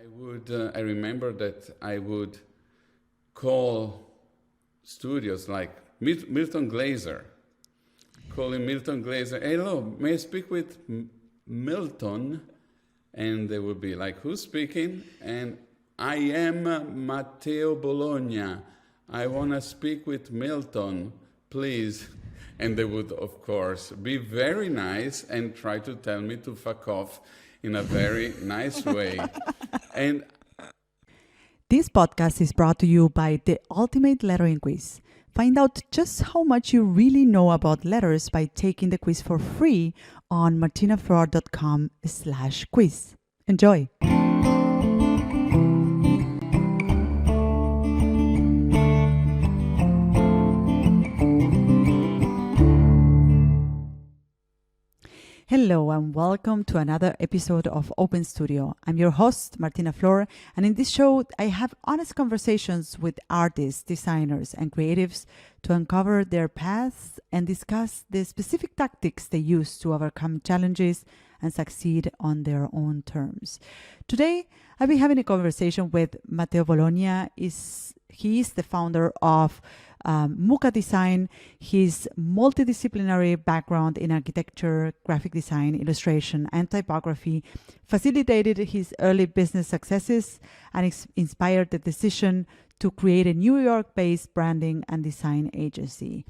I remember that I would call studios like Milton Glaser, calling Milton Glaser, hello, may I speak with Milton? And they would be like, who's speaking? And I am Matteo Bologna. I want to speak with Milton, please. And they would, of course, be very nice and try to tell me to fuck off in a very nice way. And this podcast is brought to you by the Ultimate Lettering Quiz. Find out just how much you really know about letters by taking the quiz for free on martinaflor.com/quiz. Enjoy! Hello and welcome to another episode of Open Studio. I'm your host, Martina Flor, and in this show, I have honest conversations with artists, designers, and creatives to uncover their paths and discuss the specific tactics they use to overcome challenges and succeed on their own terms. Today, I'll be having a conversation with Matteo Bologna. He is the founder of Muka Design. His multidisciplinary background in architecture, graphic design, illustration, and typography facilitated his early business successes and inspired the decision to create a New York-based branding and design agency.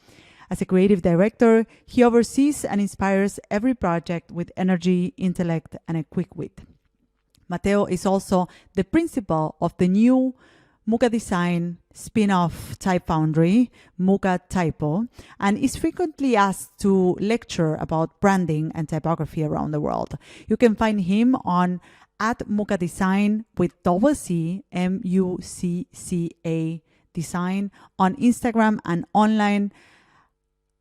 As a creative director, he oversees and inspires every project with energy, intellect, and a quick wit. Matteo is also the principal of the new Muka Design spin-off type foundry, Muka Typo, and is frequently asked to lecture about branding and typography around the world. You can find him on @Muka Design with double C, MUCCA Design on Instagram and online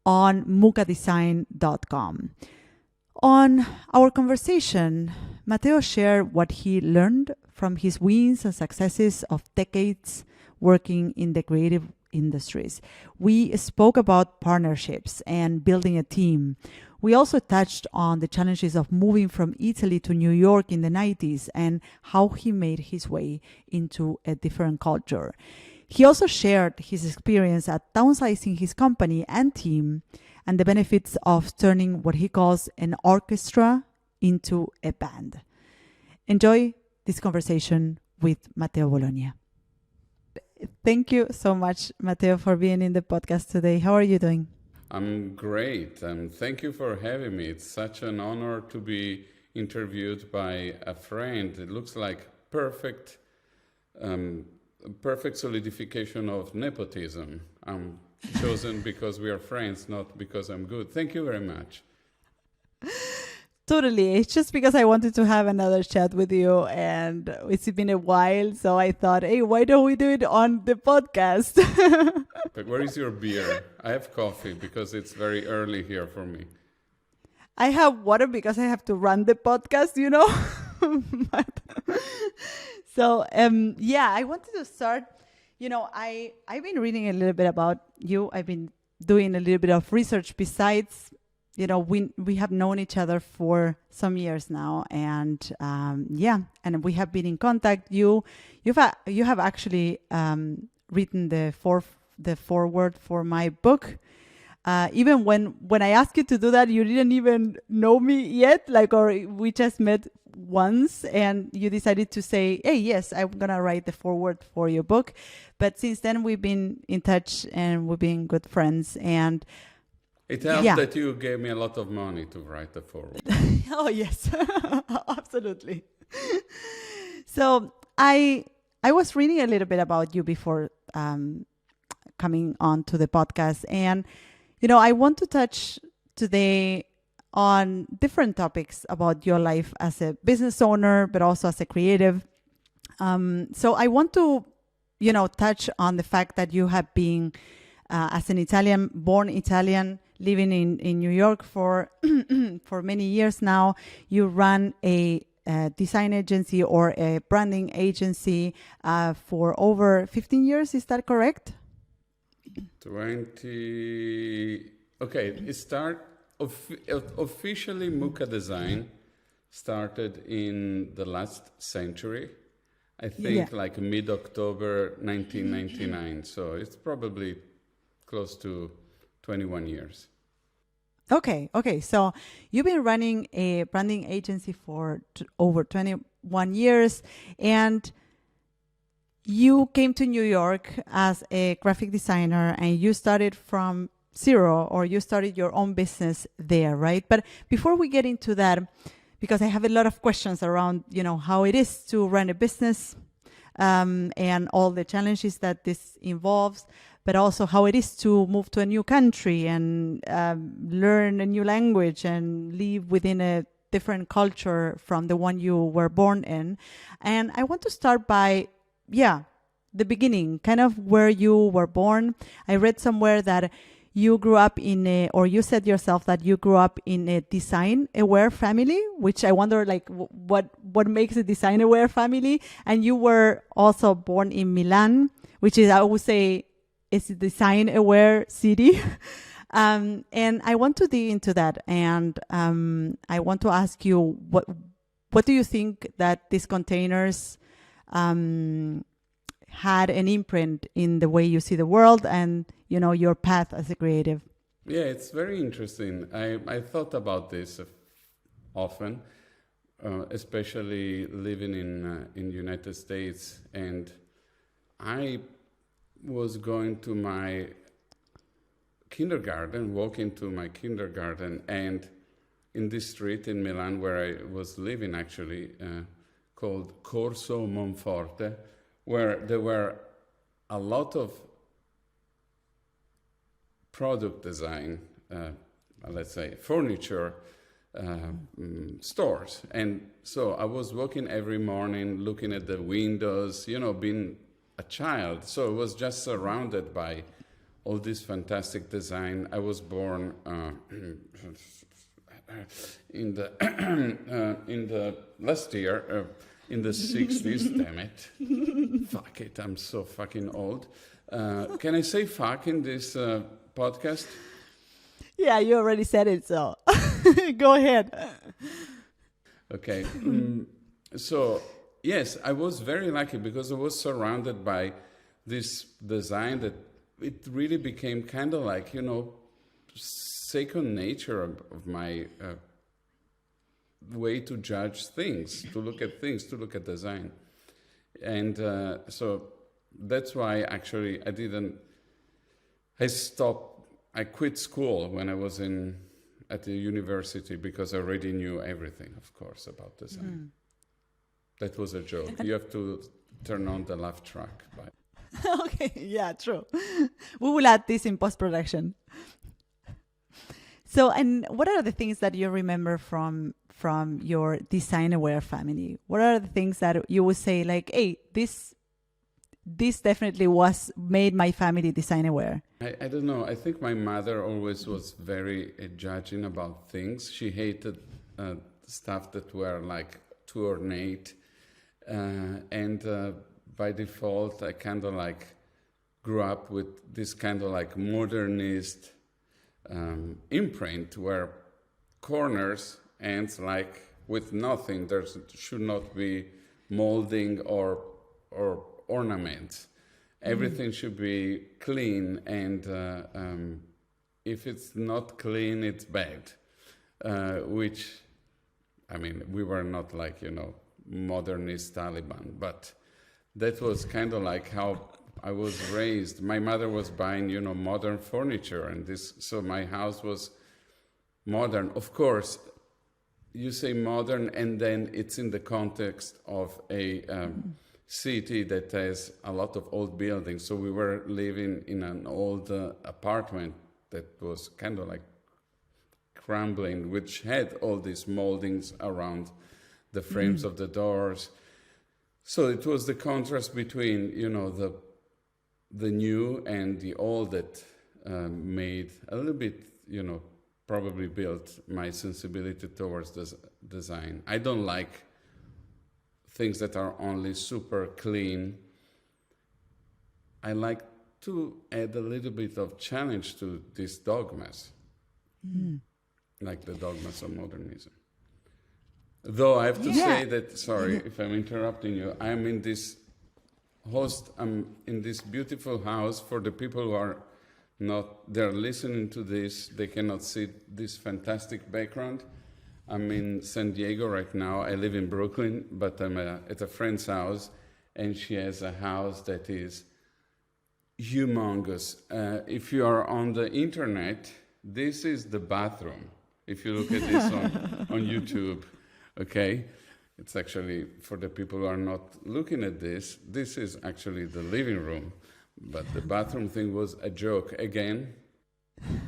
on mukadesign.com. On our conversation, Matteo shared what he learned from his wins and successes of decades working in the creative industries. We spoke about partnerships and building a team. We also touched on the challenges of moving from Italy to New York in the 90s and how he made his way into a different culture. He also shared his experience at downsizing his company and team and the benefits of turning what he calls an orchestra into a band. Enjoy this conversation with Matteo Bologna. Thank you so much, Matteo, for being in the podcast today. How are you doing? I'm great, and thank you for having me. It's such an honor to be interviewed by a friend. It looks like perfect solidification of nepotism. I'm chosen because we are friends, not because I'm good. Thank you very much. Totally. It's just because I wanted to have another chat with you and it's been a while. So I thought, hey, why don't we do it on the podcast? But where is your beer? I have coffee because it's very early here for me. I have water because I have to run the podcast, you know. I wanted to start, I've been reading a little bit about you. I've been doing a little bit of research besides, we have known each other for some years now, and and we have been in contact. You have actually written the foreword for my book. Even when I asked you to do that, you didn't even know me yet, or we just met once, and you decided to say, "Hey, yes, I'm gonna write the foreword for your book." But since then, we've been in touch and we've been good friends, and. It helped that you gave me a lot of money to write the foreword. Oh, yes, absolutely. So I was reading a little bit about you before coming on to the podcast. And, I want to touch today on different topics about your life as a business owner, but also as a creative. So I want to, touch on the fact that you have been, as an born Italian, living in New York for for many years now. You run a design agency or a branding agency for over 15 years. Is that correct? 20. Okay, officially Muka Design started in the last century. I think like mid-October 1999. So it's probably close to 21 years. Okay. So you've been running a branding agency for over 21 years, and you came to New York as a graphic designer, and you started from zero, or you started your own business there, right? But before we get into that, because I have a lot of questions around, how it is to run a business, and all the challenges that this involves, but also how it is to move to a new country and learn a new language and live within a different culture from the one you were born in. And I want to start by, the beginning, kind of where you were born. I read somewhere that you grew up or you said yourself that you grew up in a design-aware family, which I wonder, like, what makes a design-aware family? And you were also born in Milan, which is, I would say, is a design-aware city. And I want to dig into that. And I want to ask you, what do you think that these containers had an imprint in the way you see the world and, your path as a creative? Yeah, it's very interesting. I thought about this often, especially living in United States. And I was going to my kindergarten, walking to my kindergarten, and in this street in Milan where I was living actually, called Corso Monforte, where there were a lot of product design, let's say furniture stores. And so I was walking every morning, looking at the windows, being a child. So I was just surrounded by all this fantastic design. I was born in the last year, in the 60s, damn it. Fuck it, I'm so fucking old. Can I say fuck in this podcast? Yeah, you already said it, so go ahead. Okay. So, yes, I was very lucky because I was surrounded by this design that it really became kind of like, second nature of my way to judge things, to look at things, to look at design. And so that's why actually I quit school when I was at the university because I already knew everything, of course, about design. That was a joke. You have to turn on the laugh track. Okay, yeah, true. We will add this in post-production. So, and what are the things that you remember from your design-aware family? What are the things that you would say, like, hey, this definitely made my family design-aware? I don't know. I think my mother always was very judging about things. She hated stuff that were like too ornate. And by default, I kind of like grew up with this kind of like modernist imprint where corners ends like with nothing. There should not be molding or ornaments. Everything should be clean, and if it's not clean, it's bad. Which, I mean, we were not like, modernist Taliban, but that was kind of like how I was raised. My mother was buying, modern furniture, and so my house was modern. Of course, you say modern, and then it's in the context of a city that has a lot of old buildings. So we were living in an old apartment that was kind of like crumbling, which had all these moldings around the frames of the doors. So it was the contrast between, the new and the old that made a little bit, probably built my sensibility towards this design. I don't like things that are only super clean. I like to add a little bit of challenge to these dogmas, like the dogmas of modernism. Though I have to Yeah. say that, sorry if I'm interrupting you, I'm in this beautiful house. For the people who are not, they're listening to this, they cannot see this fantastic background. I'm in San Diego right now. I live in Brooklyn, but I'm at a friend's house, and she has a house that is humongous. If you are on the internet, this is the bathroom. If you look at this on YouTube, okay? It's actually, for the people who are not looking at this is actually the living room. But the bathroom thing was a joke. Again,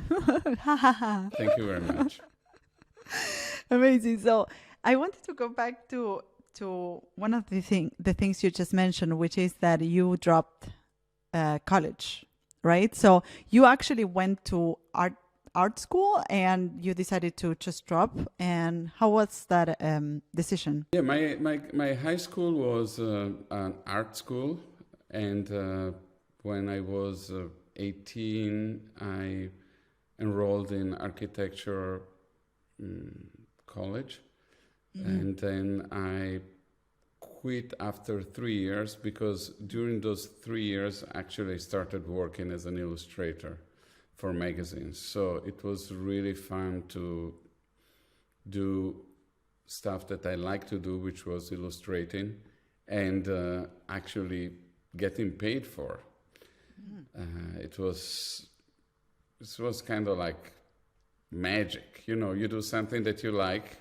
thank you very much. Amazing. So I wanted to go back to one of the things you just mentioned, which is that you dropped college, right? So you actually went to art school and you decided to just drop. And how was that decision? Yeah, my high school was an art school, and when I was 18, I enrolled in architecture college, and then I quit after 3 years because during those 3 years, actually, I started working as an illustrator for magazines. So it was really fun to do stuff that I like to do, which was illustrating, and actually getting paid for. It was kind of like magic, you know. You do something that you like,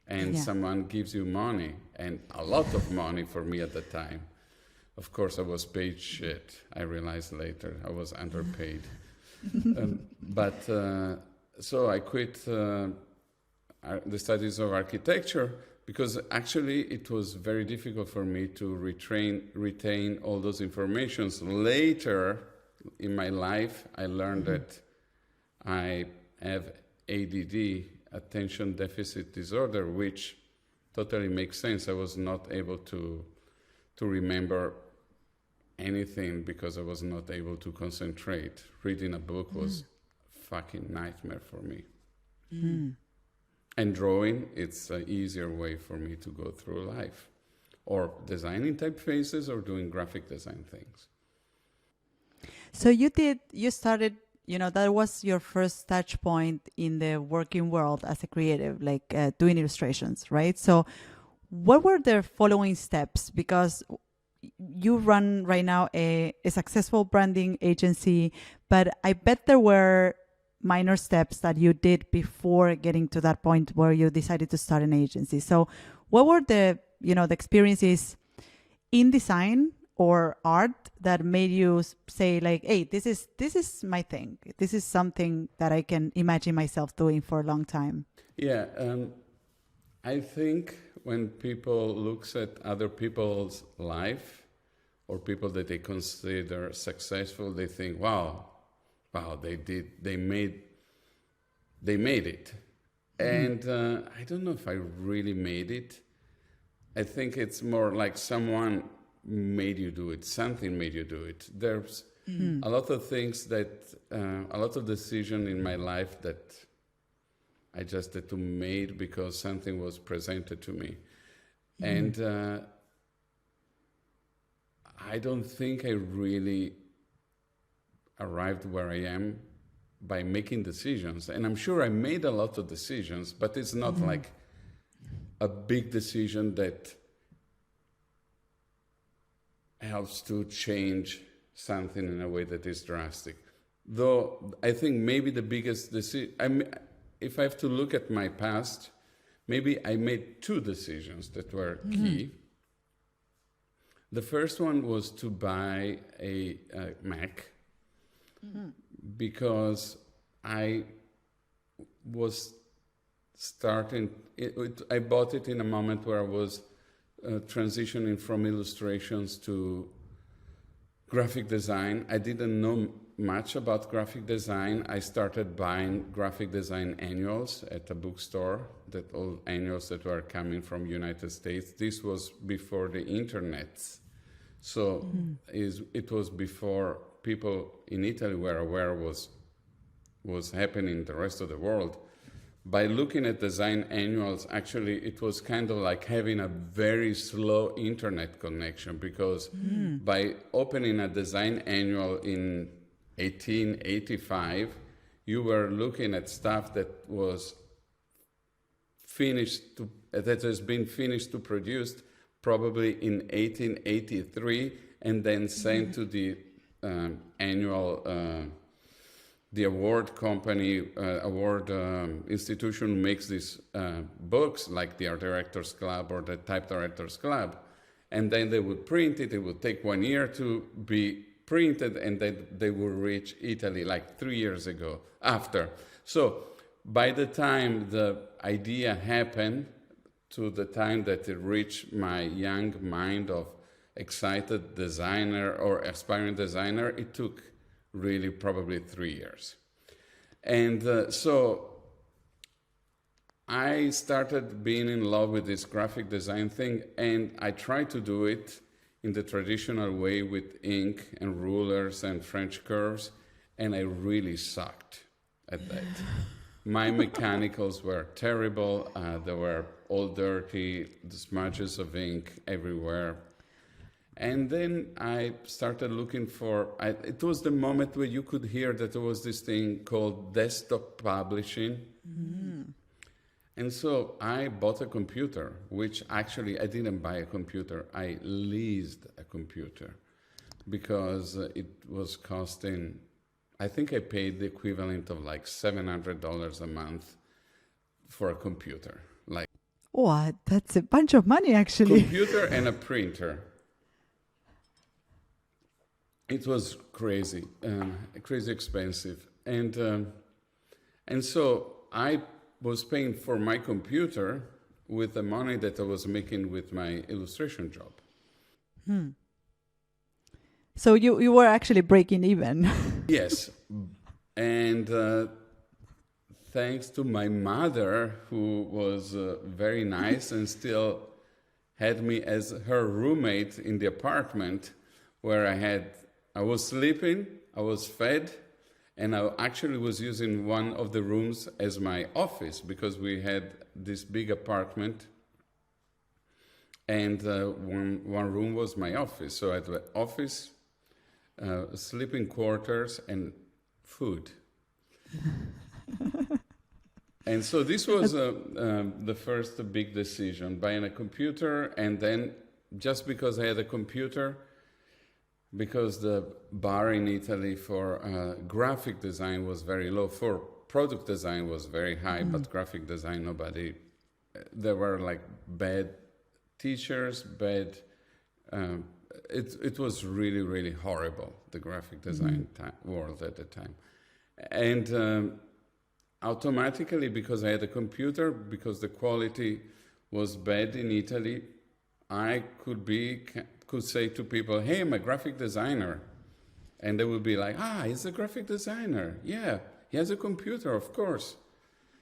and someone gives you money, and a lot of money for me at the time. Of course, I was paid shit. I realized later I was underpaid. So I quit the studies of architecture because actually it was very difficult for me to retain all those informations. Later in my life, I learned that I have ADD, attention deficit disorder, which totally makes sense. I was not able to remember anything because I was not able to concentrate. Reading a book was a fucking nightmare for me. And drawing, it's an easier way for me to go through life, or designing typefaces or doing graphic design things. So you started, that was your first touch point in the working world as a creative, like doing illustrations, right? So what were the following steps? Because you run right now a successful branding agency, but I bet there were minor steps that you did before getting to that point where you decided to start an agency. So what were the experiences in design or art that made you say like, hey, this is my thing. This is something that I can imagine myself doing for a long time? Yeah, I think when people looks at other people's life or people that they consider successful, they think, wow, they made it. And I don't know if I really made it. I think it's more like someone made you do it, something made you do it. There's a lot of things that, a lot of decisions in my life that I just had to make because something was presented to me. And I don't think I really arrived where I am by making decisions. And I'm sure I made a lot of decisions, but it's not like a big decision that helps to change something in a way that is drastic. Though I think maybe the biggest decision, if I have to look at my past, maybe I made two decisions that were key. The first one was to buy a Mac because I was starting, I bought it in a moment where I was transitioning from illustrations to graphic design. I didn't know much about graphic design. I started buying graphic design annuals at a bookstore, that all annuals that were coming from United States. This was before the internet. So it was before people in Italy were aware was happening in the rest of the world. by looking at design annuals, actually it was kind of like having a very slow internet connection, because by opening a design annual in 1885, you were looking at stuff that was that has been finished to produced probably in 1883, and then sent to the annual, the award company, award institution who makes these books, like the Art Directors Club or the Type Directors Club. And then they would print it. It would take 1 year to be printed, and then they would reach Italy like 3 years ago after. So by the time the idea happened to the time that it reached my young mind of excited designer or aspiring designer, it took really probably 3 years. And so I started being in love with this graphic design thing, and I tried to do it in the traditional way with ink and rulers and French curves, and I really sucked at that. My mechanicals were terrible. They were all dirty, the smudges of ink everywhere. And then I started looking for, it was the moment where you could hear that there was this thing called desktop publishing. And so I bought a computer, which actually I didn't buy a computer, I leased a computer, because it was costing, I think I paid the equivalent of like $700 a month for a computer. Like, What? That's a bunch of money, actually. Computer and a printer. It was crazy, crazy expensive. And so I was paying for my computer with the money that I was making with my illustration job. So you were actually breaking even. Yes. And thanks to my mother, who was very nice and still had me as her roommate in the apartment, where I was sleeping, I was fed, and I actually was using one of the rooms as my office, because we had this big apartment, and one room was my office. So I had an office, sleeping quarters, and food. And so this was the first big decision, buying a computer. And then just because I had a computer, because the bar in Italy for graphic design was very low, for product design was very high, but graphic design, there were like bad teachers, it was really, really horrible, the graphic design world at the time. And automatically, because I had a computer, because the quality was bad in Italy, I could say to people, hey, I'm a graphic designer. And they would be like, he's a graphic designer. Yeah, he has a computer, of course.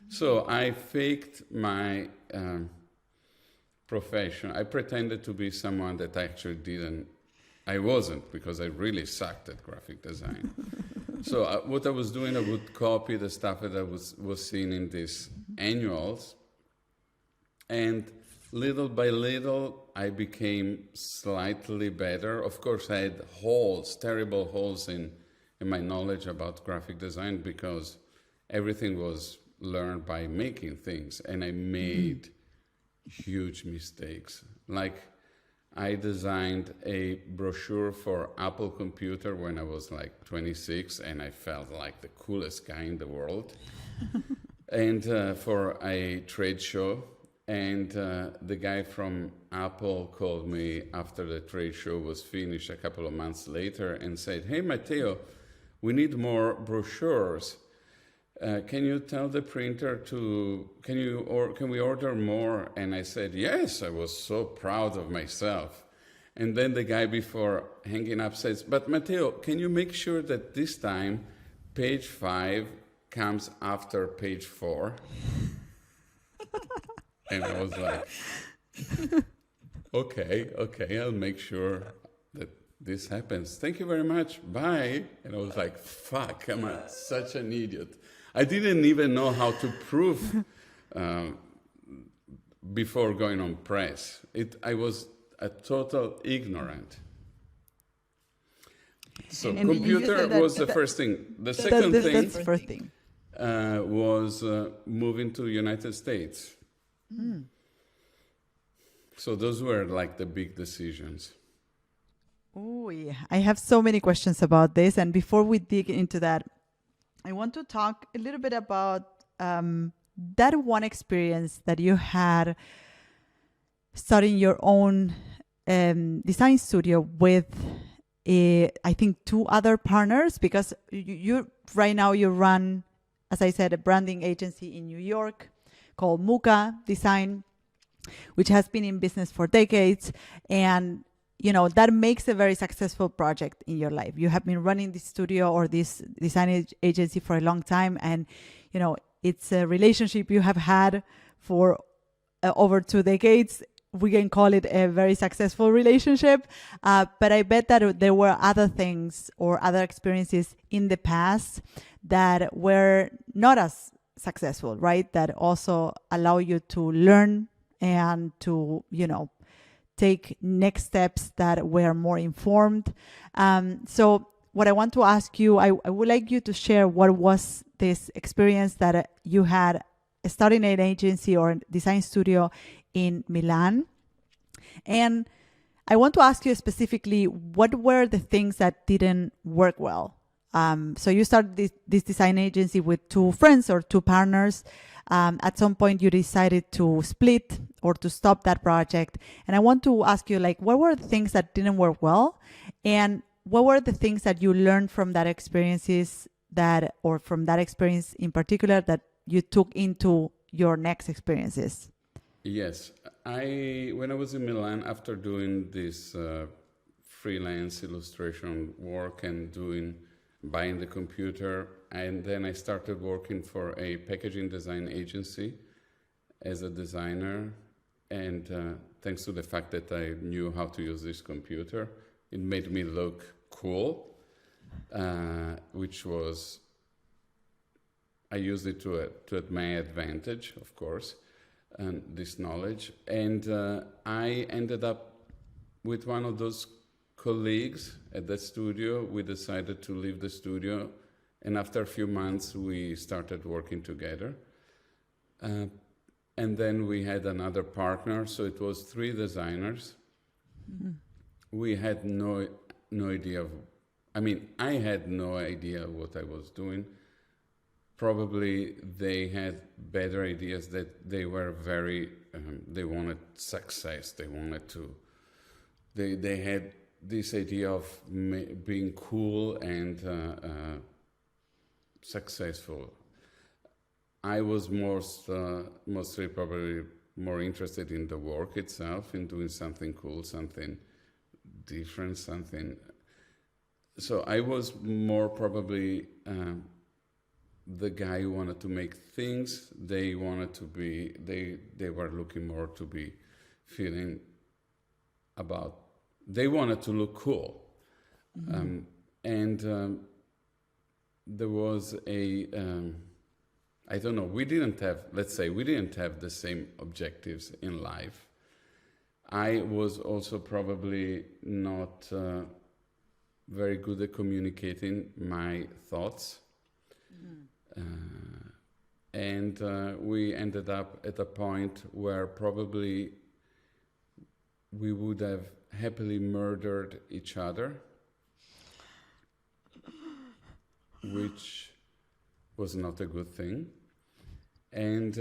So I faked my profession. I pretended to be someone that I actually I wasn't, because I really sucked at graphic design. So what I was doing, I would copy the stuff that I was seeing in these annuals. And little by little, I became slightly better. Of course, I had terrible holes in my knowledge about graphic design, because everything was learned by making things, and I made huge mistakes. Like, I designed a brochure for Apple computer when I was like 26, and I felt like the coolest guy in the world. And for a trade show. And the guy from Apple called me after the trade show was finished a couple of months later and said, hey, Matteo, we need more brochures. Can you tell the printer can we order more? And I said, yes, I was so proud of myself. And then the guy, before hanging up, says, but Matteo, can you make sure that this time page 5 comes after page 4? And I was like, okay, I'll make sure that this happens. Thank you very much. Bye. And I was like, fuck, I'm such an idiot. I didn't even know how to prove before going on press. I was a total ignorant. So And you computer said that- was the that- first thing. The second thing That's the first thing. was moving to United States. So those were like the big decisions. Oh, yeah. I have so many questions about this. And before we dig into that, I want to talk a little bit about that one experience that you had starting your own design studio with, I think, 2 other partners, because you right now you run, as I said, a branding agency in New York called Muka Design, which has been in business for decades. And that makes a very successful project in your life. You have been running this studio or this design agency for a long time, and it's a relationship you have had for over 2 decades. We can call it a very successful relationship, but I bet that there were other things or other experiences in the past that were not as successful, right? That also allow you to learn and to take next steps that were more informed. So what I want to ask you, I would like you to share what was this experience that you had starting an agency or design studio in Milan. And I want to ask you specifically, what were the things that didn't work well? So you started this design agency with 2 friends or 2 partners. At some point you decided to split or to stop that project. And I want to ask you, what were the things that didn't work well? And what were the things that you learned from that experience in particular that you took into your next experiences? Yes. When I was in Milan, after doing this freelance illustration work and buying the computer, and then I started working for a packaging design agency as a designer. And thanks to the fact that I knew how to use this computer, it made me look cool, which was, I used it to my advantage, of course, and this knowledge. And I ended up with one of those colleagues at the studio. We decided to leave the studio, and after a few months we started working together, and then we had another partner, so it was 3 designers. We had no idea I had no idea what I was doing. Probably they had better ideas, that they were very they wanted success. They had this idea of being cool and successful. I was mostly probably more interested in the work itself, in doing something cool, something different, something. So I was more probably the guy who wanted to make things. They wanted to be, they were looking more to be feeling about, they wanted to look cool. And there was I don't know, we didn't have the same objectives in life. I was also probably not very good at communicating my thoughts. And we ended up at a point where probably we would have happily murdered each other, which was not a good thing. And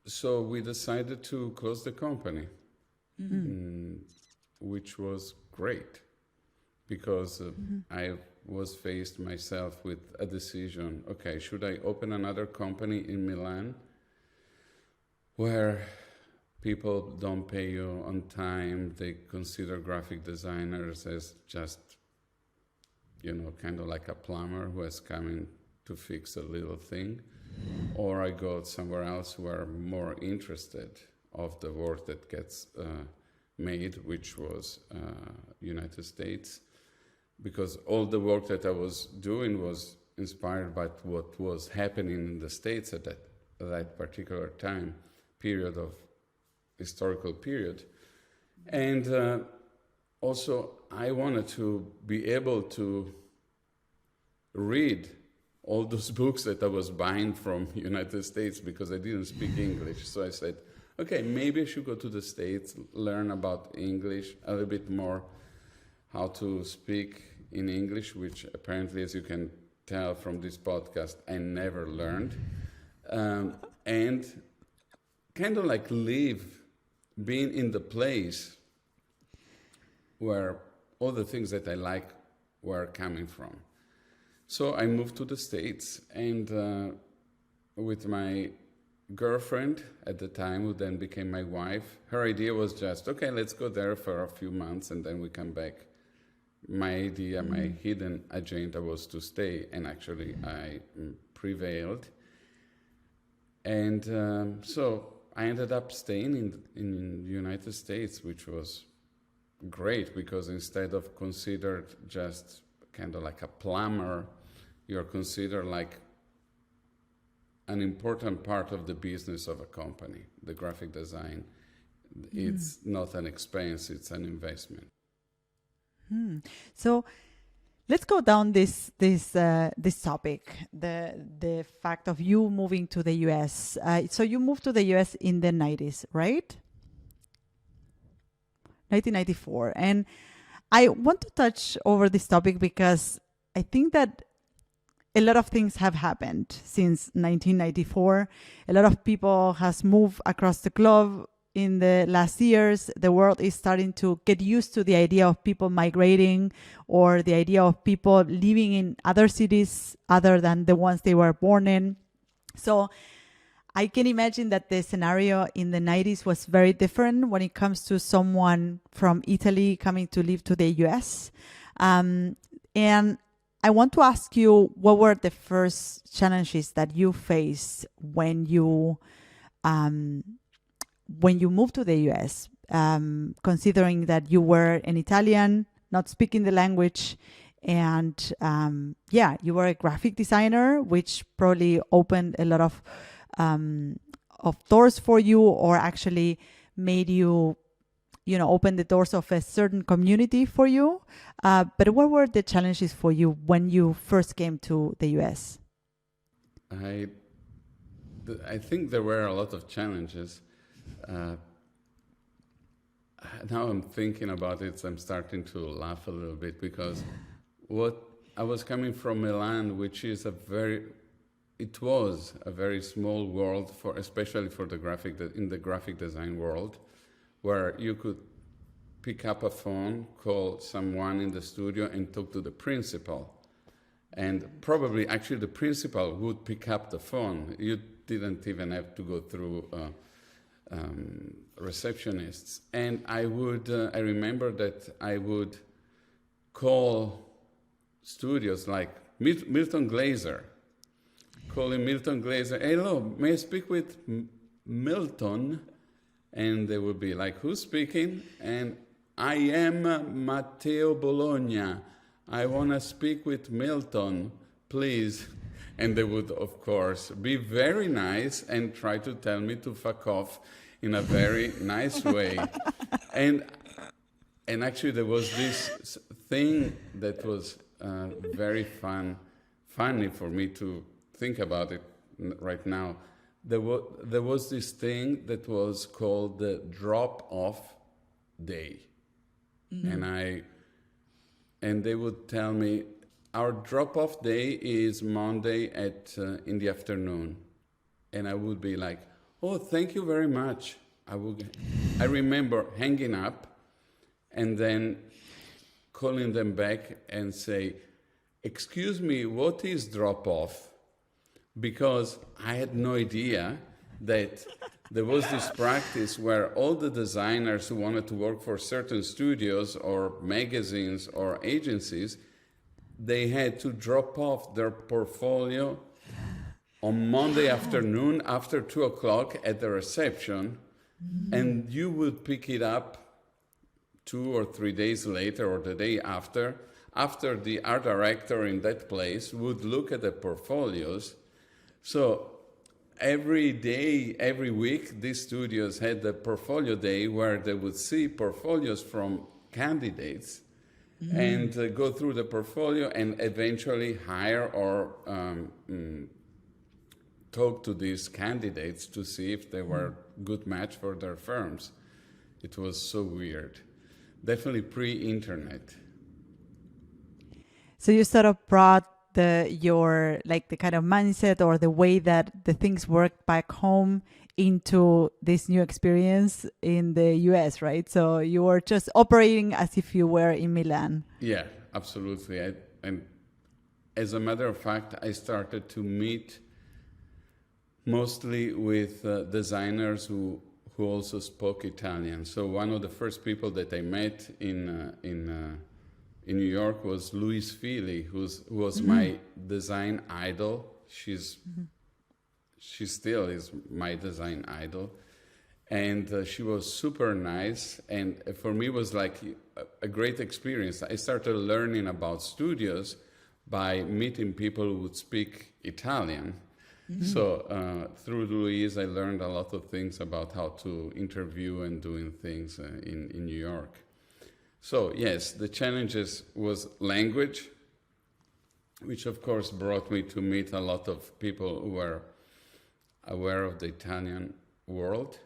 so we decided to close the company, which was great, because I was faced myself with a decision. Okay, should I open another company in Milan where people don't pay you on time? They consider graphic designers as just, kind of like a plumber who has come in to fix a little thing. Or I go somewhere else who are more interested of the work that gets made, which was United States. Because all the work that I was doing was inspired by what was happening in the States at that particular time period of historical period. And also, I wanted to be able to read all those books that I was buying from United States because I didn't speak English. So I said, okay, maybe I should go to the States, learn about English a little bit more, how to speak in English, which apparently, as you can tell from this podcast, I never learned. And kind of like live, being in the place where all the things that I like were coming from. So I moved to the States, and with my girlfriend at the time, who then became my wife, her idea was just, okay, let's go there for a few months and then we come back. My idea, my hidden agenda was to stay, and actually I prevailed. And so I ended up staying in the United States, which was great because instead of considered just kind of like a plumber, you're considered like an important part of the business of a company. The graphic design, it's not an expense, it's an investment. So let's go down this topic, the fact of you moving to the US. So you moved to the US in the 90s, right? 1994. And I want to touch over this topic because I think that a lot of things have happened since 1994. A lot of people has moved across the globe in the last years. The world is starting to get used to the idea of people migrating or the idea of people living in other cities other than the ones they were born in. So I can imagine that the scenario in the 90s was very different when it comes to someone from Italy coming to live to the US. And I want to ask you, what were the first challenges that you faced when you moved to the US, considering that you were an Italian, not speaking the language, and you were a graphic designer, which probably opened a lot of doors for you, or actually made you, open the doors of a certain community for you. But what were the challenges for you when you first came to the US? I think there were a lot of challenges. Now I'm thinking about it, I'm starting to laugh a little bit because I was coming from Milan, which is it was a very small world especially for in the graphic design world, where you could pick up a phone, call someone in the studio and talk to the principal. And probably actually the principal would pick up the phone. You didn't even have to go through receptionists. And I remember that I would call studios like Milton Glaser, calling Milton Glaser, hello, may I speak with Milton? And they would be like, who's speaking? And I am Matteo Bologna. I want to speak with Milton, please. And they would, of course, be very nice and try to tell me to fuck off in a very nice way. And actually there was this thing that was very funny for me to think about it right now. There was this thing that was called the drop-off day. Mm-hmm. And they would tell me, our drop-off day is Monday in the afternoon. And I would be like, oh, thank you very much. I remember hanging up and then calling them back and say, excuse me, what is drop-off? Because I had no idea that there was this practice where all the designers who wanted to work for certain studios or magazines or agencies, they had to drop off their portfolio on Monday afternoon after 2 o'clock at the reception, and you would pick it up 2 or 3 days later or the day after the art director in that place would look at the portfolios. So every day, every week, these studios had the portfolio day where they would see portfolios from candidates and go through the portfolio and eventually hire or talk to these candidates to see if they were good match for their firms. It was so weird. Definitely pre-internet. So you sort of brought your the kind of mindset or the way that the things work back home into this new experience in the US, right? So you were just operating as if you were in Milan. Yeah, absolutely. And as a matter of fact, I started to meet mostly with designers who also spoke Italian. So one of the first people that I met in New York was Louise Feely, who was my design idol. She still is my design idol. And she was super nice. And for me, it was like a great experience. I started learning about studios by meeting people who would speak Italian. So through Louise, I learned a lot of things about how to interview and doing things in New York. So yes, the challenges was language, which of course brought me to meet a lot of people who were aware of the Italian world,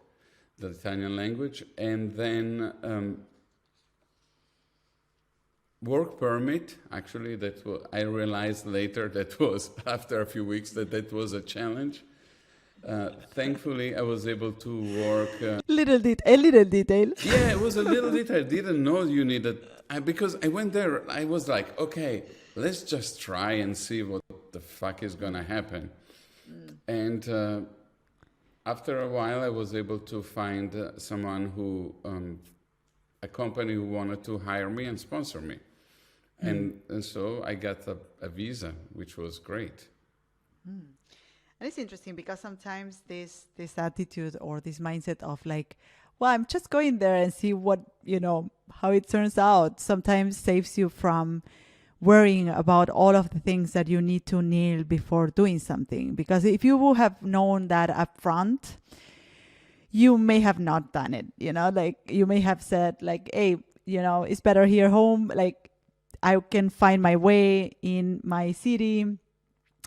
the Italian language, and then work permit. Actually, I realized later that was after a few weeks that was a challenge. Thankfully, I was able to work. A little detail. Yeah, it was a little detail. I didn't know you needed, because I went there. I was like, okay, let's just try and see what the fuck is gonna happen. And after a while, I was able to find someone a company who wanted to hire me and sponsor me. And so I got a visa, which was great. And it's interesting because sometimes this attitude or this mindset of like, well, I'm just going there and see what, how it turns out, sometimes saves you from worrying about all of the things that you need to nail before doing something. Because if you would have known that up front, you may have not done it, like you may have said like, hey, it's better here home. Like I can find my way in my city.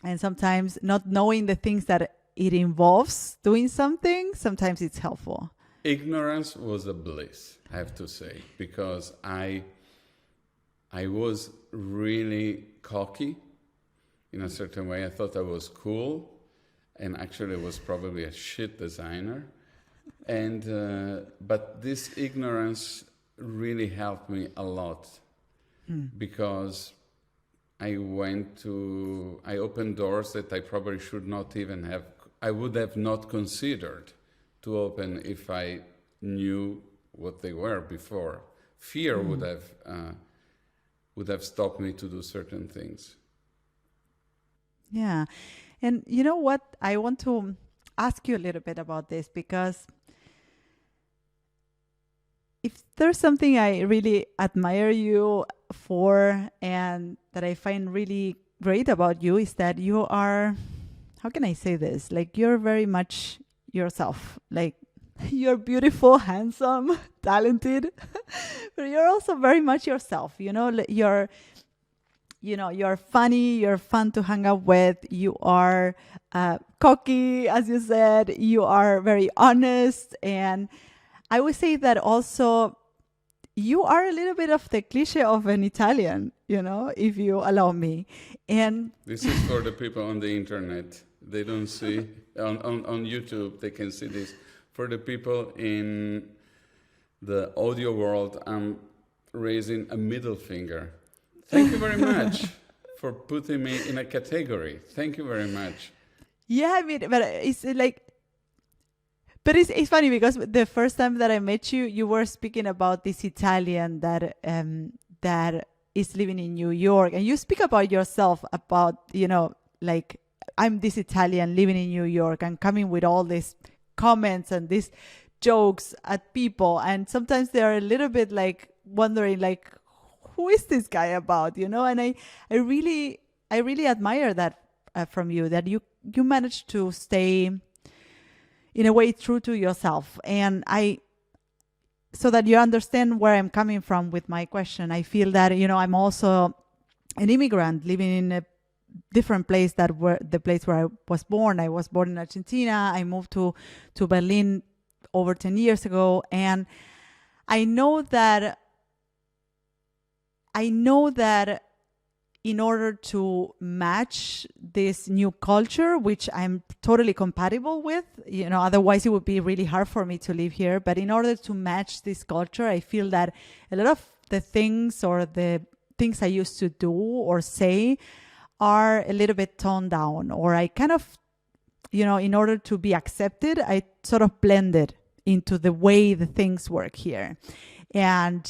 And sometimes not knowing the things that it involves doing something, sometimes it's helpful. Ignorance was a bliss, I have to say, because I was really cocky in a certain way. I thought I was cool, and actually I was probably a shit designer. And but this ignorance really helped me a lot because I opened doors that I probably should not even have. I would have not considered to open if I knew what they were before. Fear would have stopped me to do certain things. Yeah. And you know what? I want to ask you a little bit about this because if there's something I really admire you for and that I find really great about you is that you are, how can I say this? Like you're very much yourself. Like you're beautiful, handsome, talented, but you're also very much yourself. You're funny, you're fun to hang out with, you are cocky, as you said, you are very honest. And I would say that also you are a little bit of the cliche of an Italian, if you allow me. And this is for the people on the internet. They don't see, on YouTube, they can see this. For the people in the audio world, I'm raising a middle finger. Thank you very much for putting me in a category. Thank you very much. Yeah, I mean, but it's like, but it's funny because the first time that I met you, you were speaking about this Italian that is living in New York, and you speak about yourself about like I'm this Italian living in New York and coming with all these comments and these jokes at people, and sometimes they are a little bit like wondering like, who is this guy about, and I really admire that from you, that you managed to stay in a way, true to yourself. And so that you understand where I'm coming from with my question, I feel that, I'm also an immigrant living in a different place that were the place where I was born. I was born in Argentina. I moved to Berlin over 10 years ago. And I know that in order to match this new culture, which I'm totally compatible with, otherwise it would be really hard for me to live here. But in order to match this culture, I feel that a lot of the things or the things I used to do or say are a little bit toned down, or I kind of, in order to be accepted, I sort of blended into the way the things work here. And,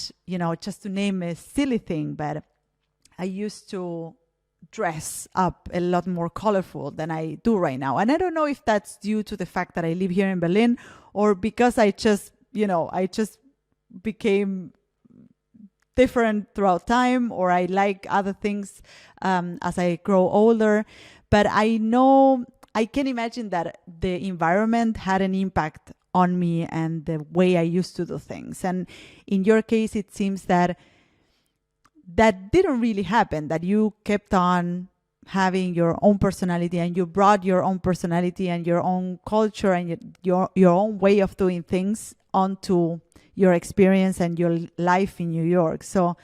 just to name a silly thing, but I used to dress up a lot more colorful than I do right now. And I don't know if that's due to the fact that I live here in Berlin, or because I just became different throughout time, or I like other things as I grow older. But I can imagine that the environment had an impact on me and the way I used to do things. And in your case, it seems that didn't really happen, that you kept on having your own personality, and you brought your own personality and your own culture and your own way of doing things onto your experience and your life in New York. So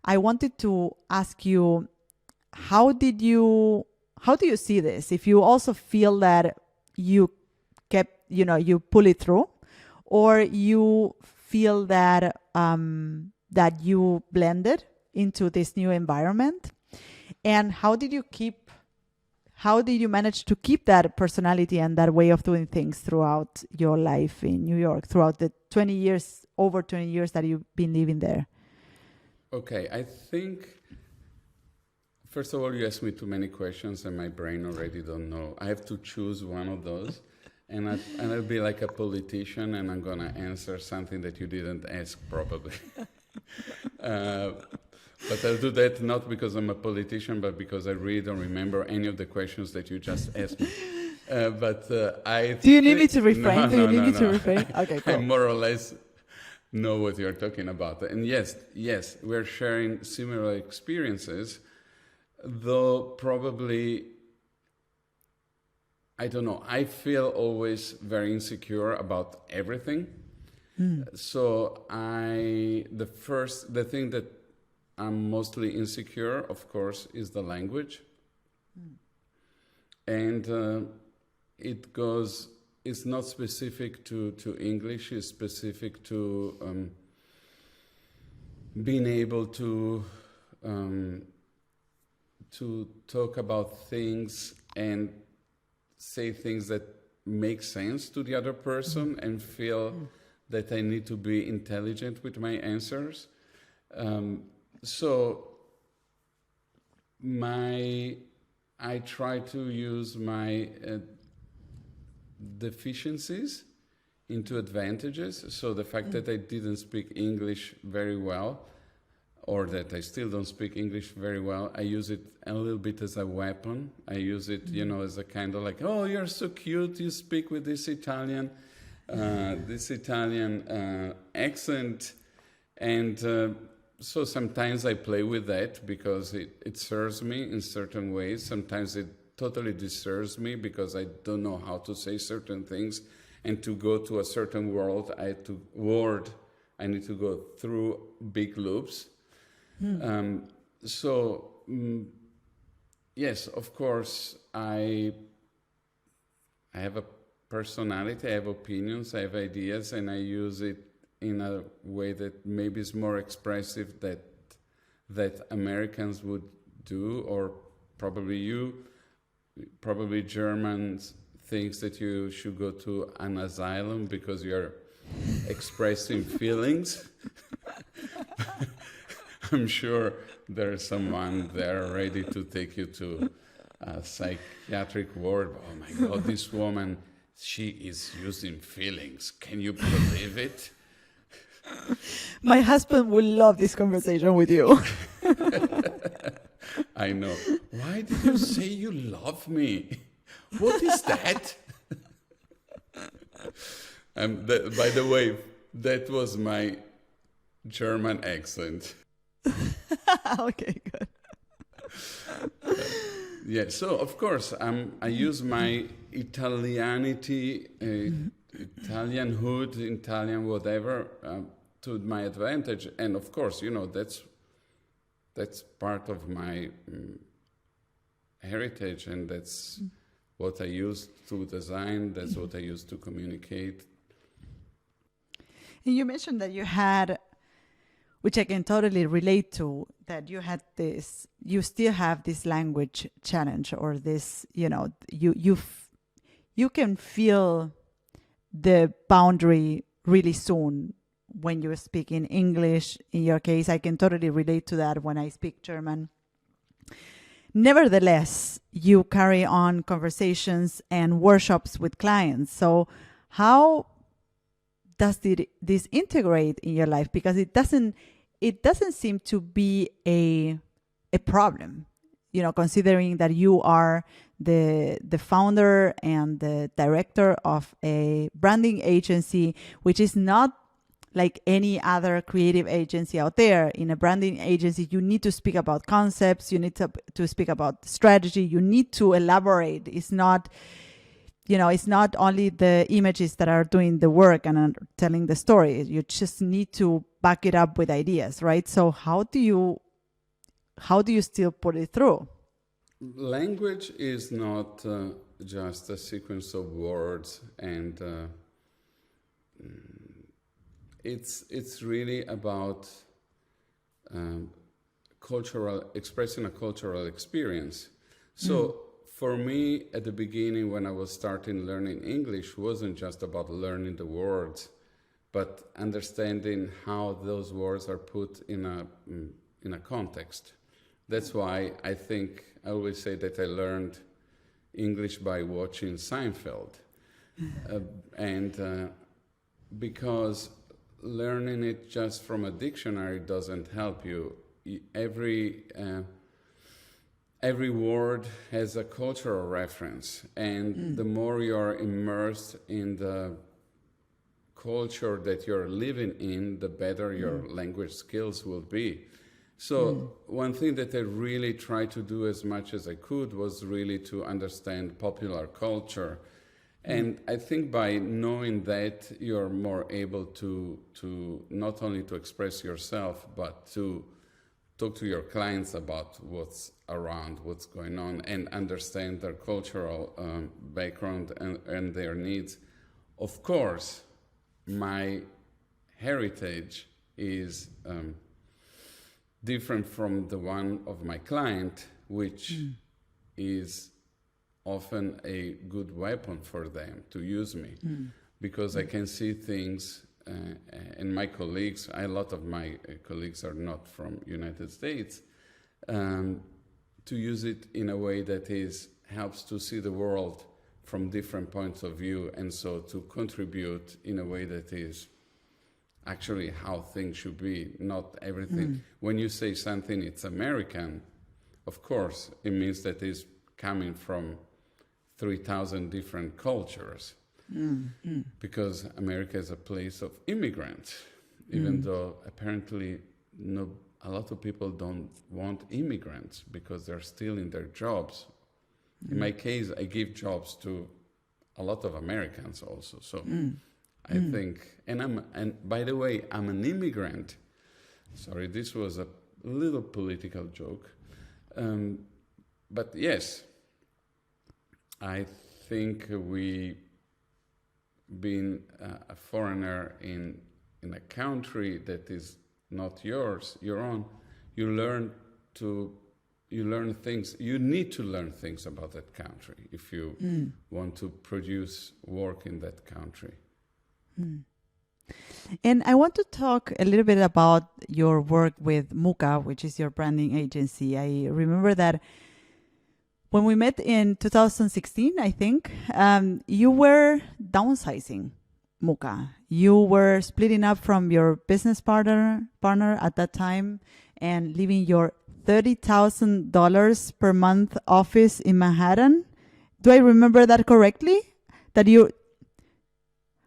I wanted to ask you, how do you see this? If you also feel that you kept, you pull it through, or you feel that that you blended into this new environment, and how did you manage to keep that personality and that way of doing things throughout your life in New York, throughout the over 20 years that you've been living there? Okay, I think, first of all, you asked me too many questions and my brain already don't know. I have to choose one of those, and I'll be like a politician, and I'm going to answer something that you didn't ask probably. But I'll do that not because I'm a politician, but because I really don't remember any of the questions that you just asked me. Do you need me to refrain? Okay, cool. I more or less know what you're talking about. And yes, we're sharing similar experiences, though probably, I don't know, I feel always very insecure about everything. So the thing that I'm mostly insecure, of course, is the language. And it's not specific to English, it's specific to being able to talk about things and say things that make sense to the other person and feel that I need to be intelligent with my answers. So I try to use my deficiencies into advantages. So the fact that I didn't speak English very well, or that I still don't speak English very well, I use it a little bit as a weapon. I use it, as a kind of like, oh, you're so cute, you speak with this Italian accent. And so sometimes I play with that because it serves me in certain ways. Sometimes it totally deserves me because I don't know how to say certain things. And to go to a certain world, I need to go through big loops. Yes, of course, I have a personality, I have opinions, I have ideas, and I use it in a way that maybe is more expressive that Americans would do, or probably Germans thinks that you should go to an asylum because you're expressing feelings. I'm sure there's someone there ready to take you to a psychiatric ward. Oh my God, this woman, she is using feelings. Can you believe it? My husband will love this conversation with you. I know. Why did you say you love me? What is that? By the way, that was my German accent. Okay, good. Yeah, so of course I use my Italianity, Italianhood, Italian whatever, to my advantage, and of course, that's part of my heritage, and that's what I use to design. That's what I use to communicate. And you mentioned that you had, which I can totally relate to, that you had this, you still have this language challenge, or this, you can feel the boundary really soon when you speak in English. In your case, I can totally relate to that when I speak German. Nevertheless, you carry on conversations and workshops with clients. So how does this integrate in your life? Because it doesn't seem to be a problem, considering that you are the founder and the director of a branding agency, which is not like any other creative agency out there. In a branding agency, you need to speak about concepts, you need to speak about strategy, you need to elaborate. It's not only the images that are doing the work and are telling the story. You just need to back it up with ideas, right? So how do you still put it through? Language is not just a sequence of words, and it's really about expressing a cultural experience. So for me, at the beginning, when I was starting learning English, wasn't just about learning the words, but understanding how those words are put in a context. That's why I always say that I learned English by watching Seinfeld, and because learning it just from a dictionary doesn't help you. Every word has a cultural reference, and the more you're immersed in the culture that you're living in, the better your language skills will be. So one thing that I really tried to do as much as I could was really to understand popular culture. And I think by knowing that, you're more able to not only to express yourself, but to talk to your clients about what's around, what's going on, and understand their cultural background and their needs. Of course, my heritage is different from the one of my client, which is often a good weapon for them to use me, because I can see things, and my colleagues, a lot of my colleagues are not from United States, to use it in a way that helps to see the world from different points of view, and so to contribute in a way that is actually how things should be, not everything. When you say something it's American, of course, it means that it's coming from 3,000 different cultures, because America is a place of immigrants, even though apparently a lot of people don't want immigrants because they're still in their jobs. In my case, I give jobs to a lot of Americans also. So I think, and by the way, I'm an immigrant. Sorry, this was a little political joke. But yes, I think being a foreigner in a country that is not your own, you learn things. You need to learn things about that country if you want to produce work in that country. And I want to talk a little bit about your work with Muka, which is your branding agency. I remember that when we met in 2016, I think, you were downsizing Muka. You were splitting up from your business partner at that time and leaving your $30,000 per month office in Manhattan. Do I remember that correctly? That you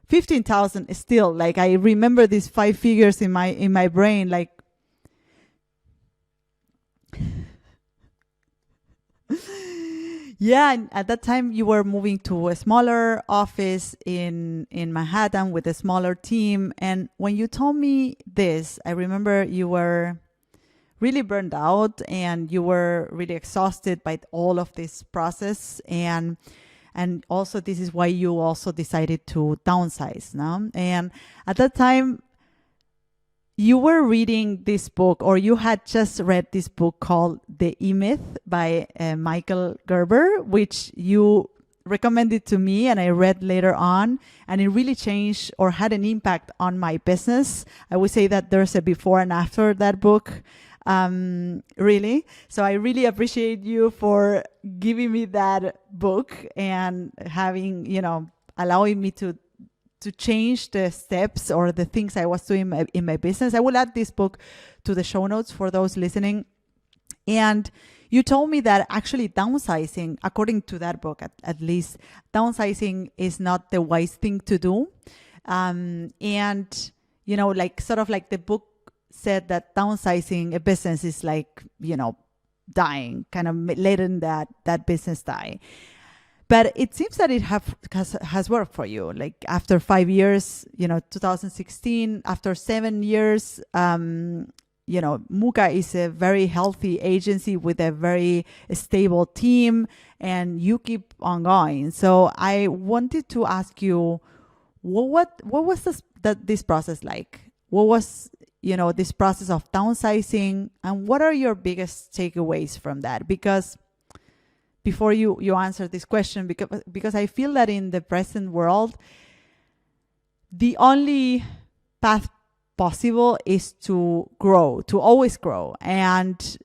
15,000 is still like, I remember these 5 figures in my brain, like, yeah. And at that time you were moving to a smaller office in Manhattan with a smaller team. And when you told me this, I remember you were really burned out and you were really exhausted by all of this process. And also this is why you also decided to downsize, no? And at that time you were reading this book, or you had just read this book called The E-Myth by Michael Gerber, which you recommended to me and I read later on, and it really changed or had an impact on my business. I would say that there's a before and after that book, really. So I really appreciate you for giving me that book and having, allowing me to change the steps or the things I was doing in my business. I will add this book to the show notes for those listening. And you told me that actually downsizing, according to that book at least, downsizing is not the wise thing to do. And, like sort of like the book said that downsizing a business is like, dying, kind of letting that business die. But it seems that it has worked for you. Like after 5 years, 2016, after 7 years, Muka is a very healthy agency with a very stable team, and you keep on going. So I wanted to ask you, what was this process like? What was, this process of downsizing, and what are your biggest takeaways from that? Because before you answer this question, because I feel that in the present world, the only path possible is to grow, to always grow. And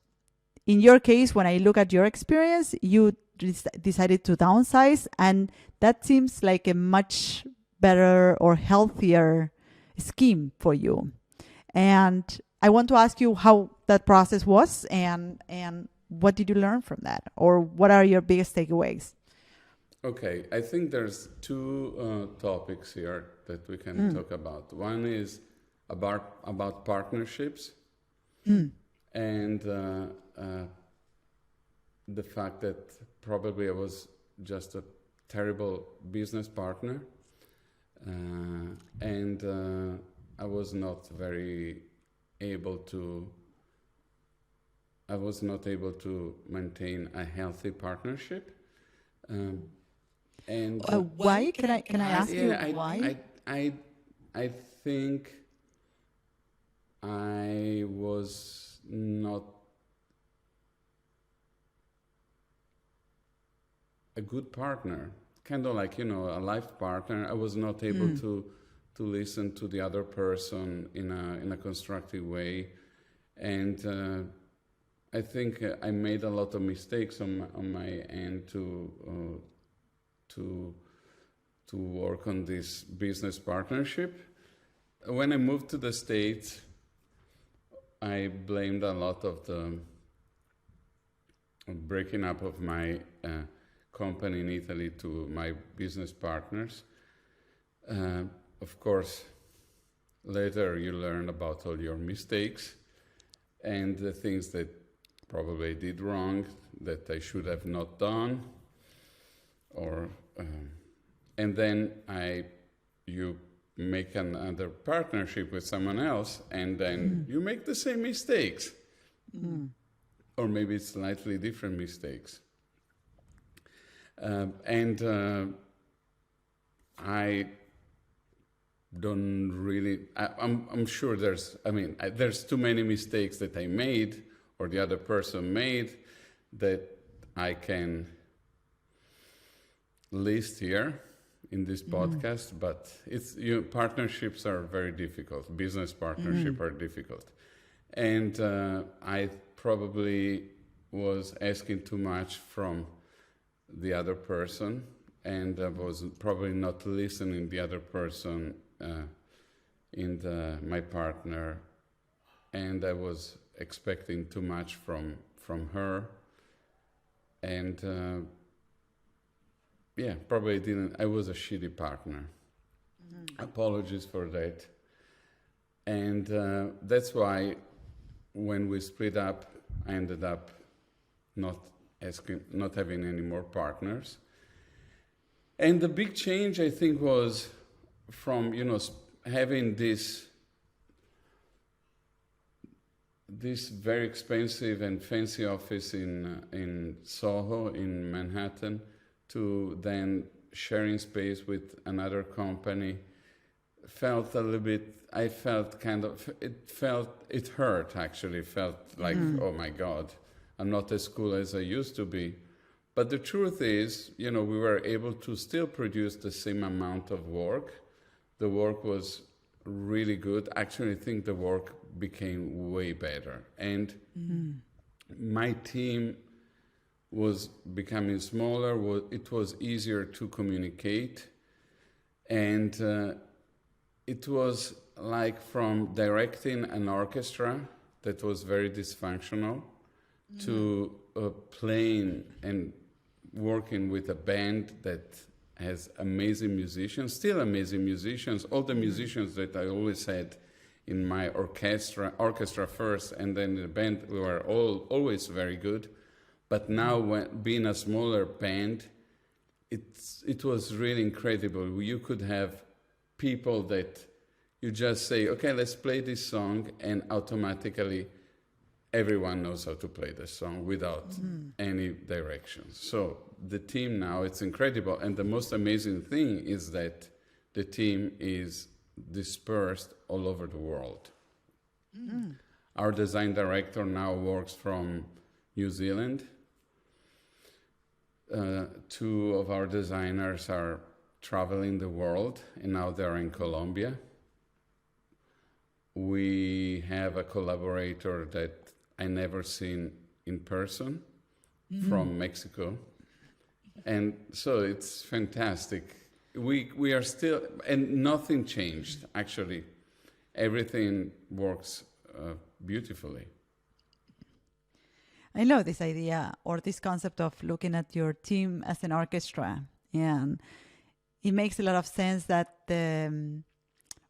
in your case, when I look at your experience, you decided to downsize, and that seems like a much better or healthier scheme for you. And I want to ask you how that process was, and what did you learn from that? Or what are your biggest takeaways? Okay, I think there's two topics here that we can talk about. One is about partnerships and the fact that probably I was just a terrible business partner, and I was not able to maintain a healthy partnership. And why? Can I ask you why? I think I was not a good partner, kind of like, a life partner. I was not able to listen to the other person in a constructive way, and I think I made a lot of mistakes on my end to work on this business partnership. When I moved to the States, I blamed a lot of the breaking up of my company in Italy to my business partners. Of course, later you learn about all your mistakes and the things that probably I did wrong, that I should have not done, and then you make another partnership with someone else, and then you make the same mistakes, or maybe it's slightly different mistakes. I don't really. I'm sure there's too many mistakes that I made or the other person made that I can list here in this podcast, but partnerships are very difficult. Business partnerships are difficult. And I probably was asking too much from the other person, and I was probably not listening the other person my partner, and I was expecting too much from her, and probably didn't. I was a shitty partner. Apologies for that. And that's why when we split up, I ended up not having any more partners. And the big change, I think, was from, having this very expensive and fancy office in Soho, in Manhattan, to then sharing space with another company. Felt a little bit, I felt it hurt actually. It felt like, oh my God, I'm not as cool as I used to be. But the truth is, we were able to still produce the same amount of work. The work was really good. Actually, I think the work became way better. And my team was becoming smaller. It was easier to communicate. And it was like from directing an orchestra that was very dysfunctional to playing and working with a band that has amazing musicians, still amazing musicians. All the musicians that I always had in my orchestra first, and then the band were always very good. But now, being a smaller band, it was really incredible. You could have people that you just say, okay, let's play this song, and automatically everyone knows how to play the song without any directions. So the team now, it's incredible. And the most amazing thing is that the team is dispersed all over the world. Our design director now works from New Zealand. Two of our designers are traveling the world, and now they're in Colombia. We have a collaborator that I never seen in person from Mexico. And so it's fantastic. We are still, and nothing changed, actually. Everything works beautifully. I love this idea or this concept of looking at your team as an orchestra. And it makes a lot of sense that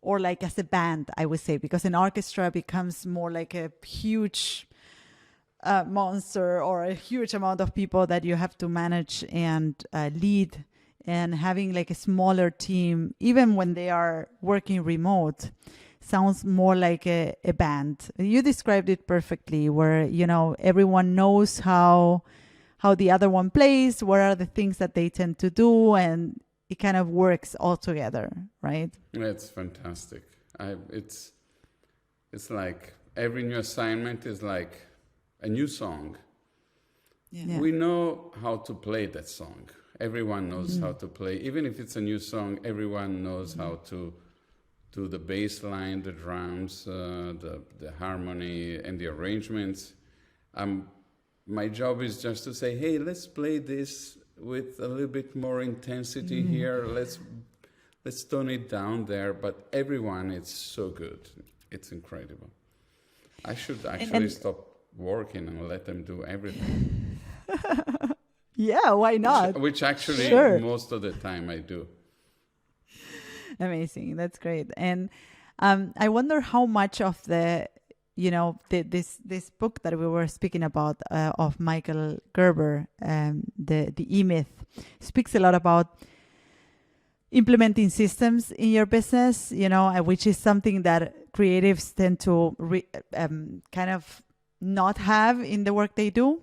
or like as a band, I would say, because an orchestra becomes more like a huge monster or a huge amount of people that you have to manage and lead. And having like a smaller team, even when they are working remote, sounds more like a band. You described it perfectly, where everyone knows how the other one plays, what are the things that they tend to do, and it kind of works all together, right? It's fantastic. It's like every new assignment is like a new song. Yeah. We know how to play that song. Everyone knows how to play. Even if it's a new song, everyone knows how to do the bass line, the drums, the harmony, and the arrangements. My job is just to say, hey, let's play this with a little bit more intensity here. Let's tone it down there. But everyone, it's so good. It's incredible. I should actually stop working and let them do everything. Yeah, why not? Which actually most of the time I do. Amazing. That's great. And I wonder how much of this book that we were speaking about of Michael Gerber, the E-Myth, speaks a lot about implementing systems in your business, which is something that creatives tend to kind of not have in the work they do.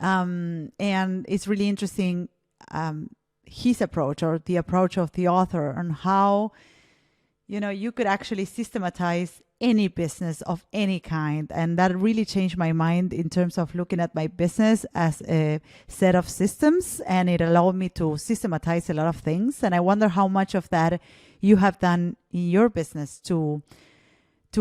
And it's really interesting his approach, or the approach of the author, on how you could actually systematize any business of any kind. And that really changed my mind in terms of looking at my business as a set of systems, and it allowed me to systematize a lot of things. And I wonder how much of that you have done in your business to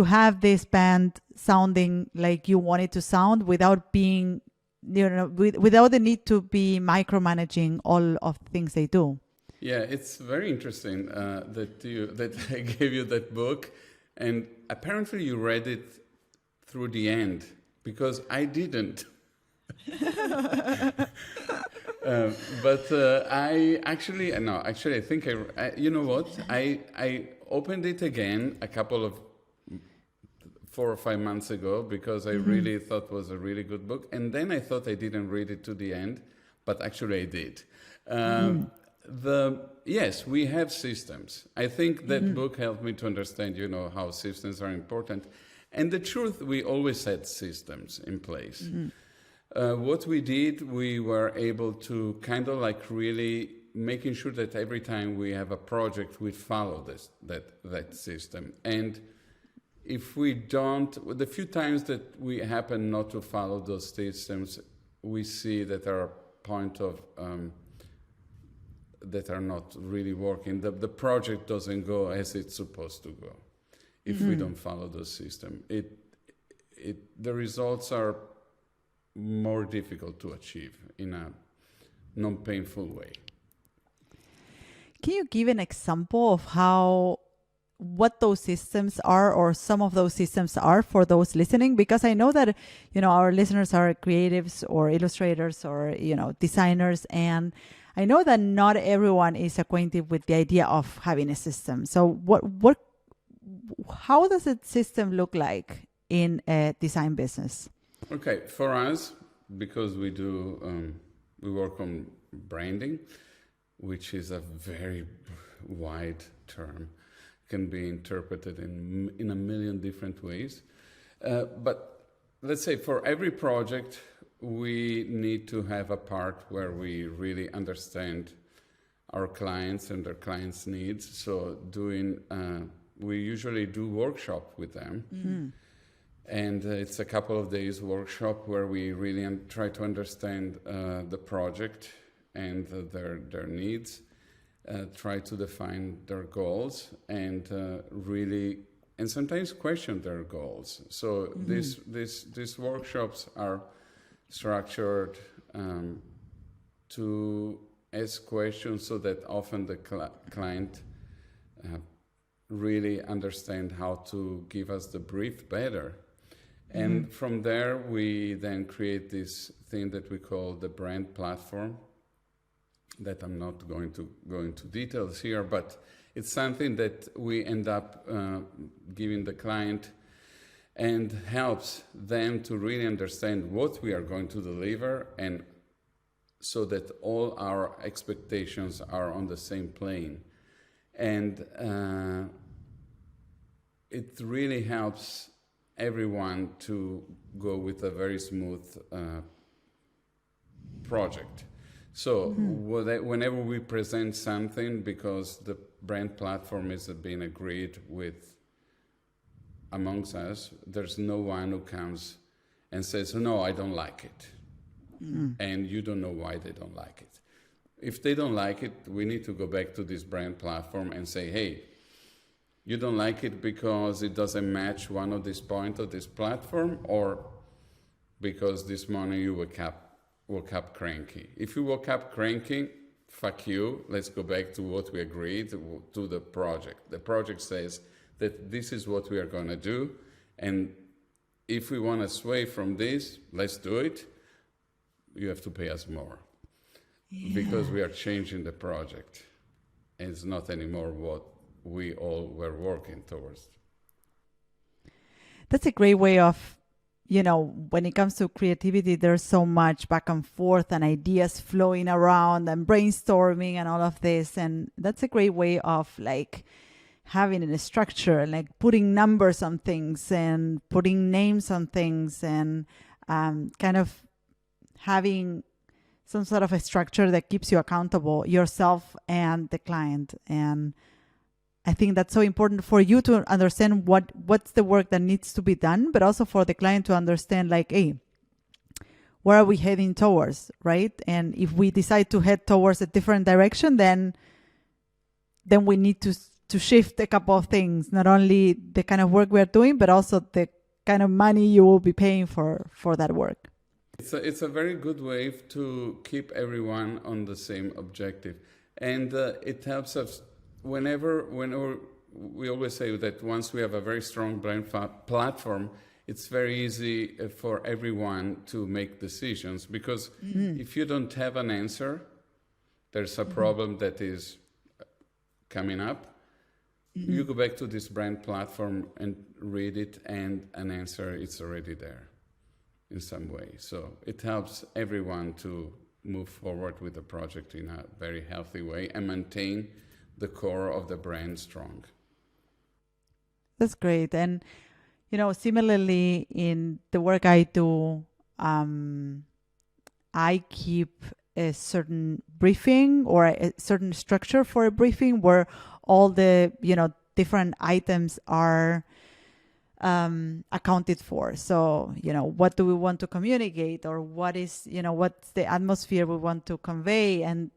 have this band sounding like you want it to sound without being without the need to be micromanaging all of the things they do. Yeah, it's very interesting that I gave you that book, and apparently you read it through the end, because I didn't. I actually, no, actually, I think you know what? I opened it again a couple of 4 or 5 months ago because I really thought it was a really good book. And then I thought I didn't read it to the end, but actually I did. Yes, we have systems. I think that book helped me to understand, how systems are important. And the truth, we always had systems in place. What we did, we were able to kind of like really making sure that every time we have a project, we follow that system. And if we don't, the few times that we happen not to follow those systems, we see that there are points of that are not really working. The project doesn't go as it's supposed to go if we don't follow those systems. The results are more difficult to achieve in a non-painful way. Can you give an example of what those systems are, or some of those systems are, for those listening? Because I know that, our listeners are creatives or illustrators or, designers. And I know that not everyone is acquainted with the idea of having a system. So how does a system look like in a design business? Okay, for us, because we work on branding, which is a very wide term, can be interpreted in a million different ways. But let's say for every project, we need to have a part where we really understand our clients and their clients' needs. So we usually do workshop with them. And it's a couple of days workshop where we really try to understand the project and their needs, try to define their goals, and and sometimes question their goals. So these workshops are structured to ask questions so that often the client really understand how to give us the brief better. And from there, we then create this thing that we call the brand platform, that I'm not going to go into details here, but it's something that we end up giving the client and helps them to really understand what we are going to deliver, and so that all our expectations are on the same plane. And it really helps everyone to go with a very smooth project. So whenever we present something, because the brand platform is being agreed with amongst us, there's no one who comes and says, no, I don't like it. And you don't know why they don't like it. If they don't like it, we need to go back to this brand platform and say, hey, you don't like it because it doesn't match one of these points of this platform, or because this morning you woke up cranky. If you woke up cranky, fuck you. Let's go back to what we agreed to the project. The project says that this is what we are going to do. And if we want to sway from this, let's do it. You have to pay us more. Because we are changing the project. And it's not anymore what we all were working towards. That's a great way of, when it comes to creativity, there's so much back and forth and ideas flowing around and brainstorming and all of this. And that's a great way of having a structure, putting numbers on things and putting names on things, and kind of having some sort of a structure that keeps you accountable, yourself and the client. And I think that's so important for you to understand what's the work that needs to be done, but also for the client to understand, hey, where are we heading towards, right? And if we decide to head towards a different direction, then we need to shift a couple of things, not only the kind of work we're doing, but also the kind of money you will be paying for that work. It's a very good way to keep everyone on the same objective. And it helps us whenever we always say that once we have a very strong brand platform, it's very easy for everyone to make decisions, because if you don't have an answer, there's a problem that is coming up. You go back to this brand platform and read it, and an answer is already there in some way. So it helps everyone to move forward with the project in a very healthy way and maintain the core of the brand strong. That's great. And, similarly in the work I do, I keep a certain briefing or a certain structure for a briefing where all the, different items are accounted for. So, what do we want to communicate, or what is, what's the atmosphere we want to convey? And,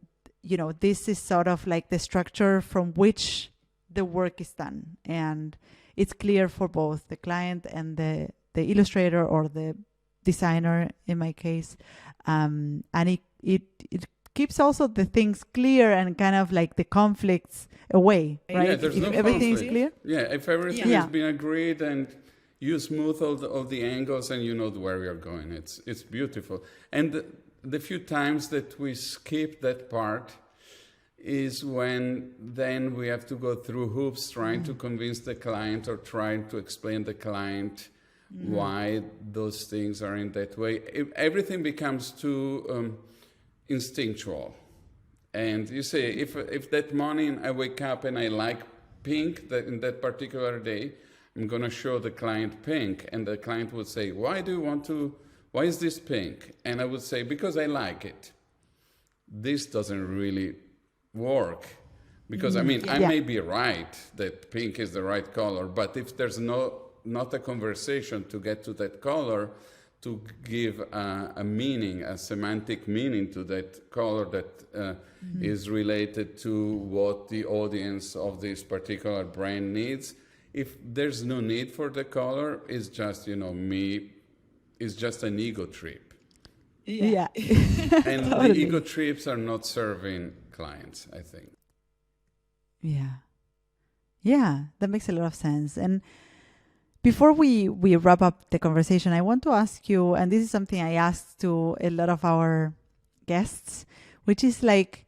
this is sort of like the structure from which the work is done. And it's clear for both the client and the illustrator or the designer, in my case. And it keeps also the things clear and kind of like the conflicts away, right? Yeah, there's if no everything conflict. is clear. Yeah, if everything has been agreed and you smooth all the angles and you know where we are going, it's beautiful. And the few times that we skip that part is when then we have to go through hoops trying to convince the client or trying to explain the client why those things are in that way. Everything becomes too instinctual. And you say, if that morning I wake up and I like pink in that particular day, I'm going to show the client pink. And the client would say, why is this pink? And I would say, because I like it. This doesn't really work. Because, I may be right that pink is the right color, but if there's not a conversation to get to that color, to give a meaning, a semantic meaning to that color that is related to what the audience of this particular brand needs. If there's no need for the color, it's just, it's just an ego trip. Yeah. And Totally. the ego trips are not serving clients, I think. Yeah, that makes a lot of sense. And before we wrap up the conversation, I want to ask you, and this is something I asked to a lot of our guests, which is like,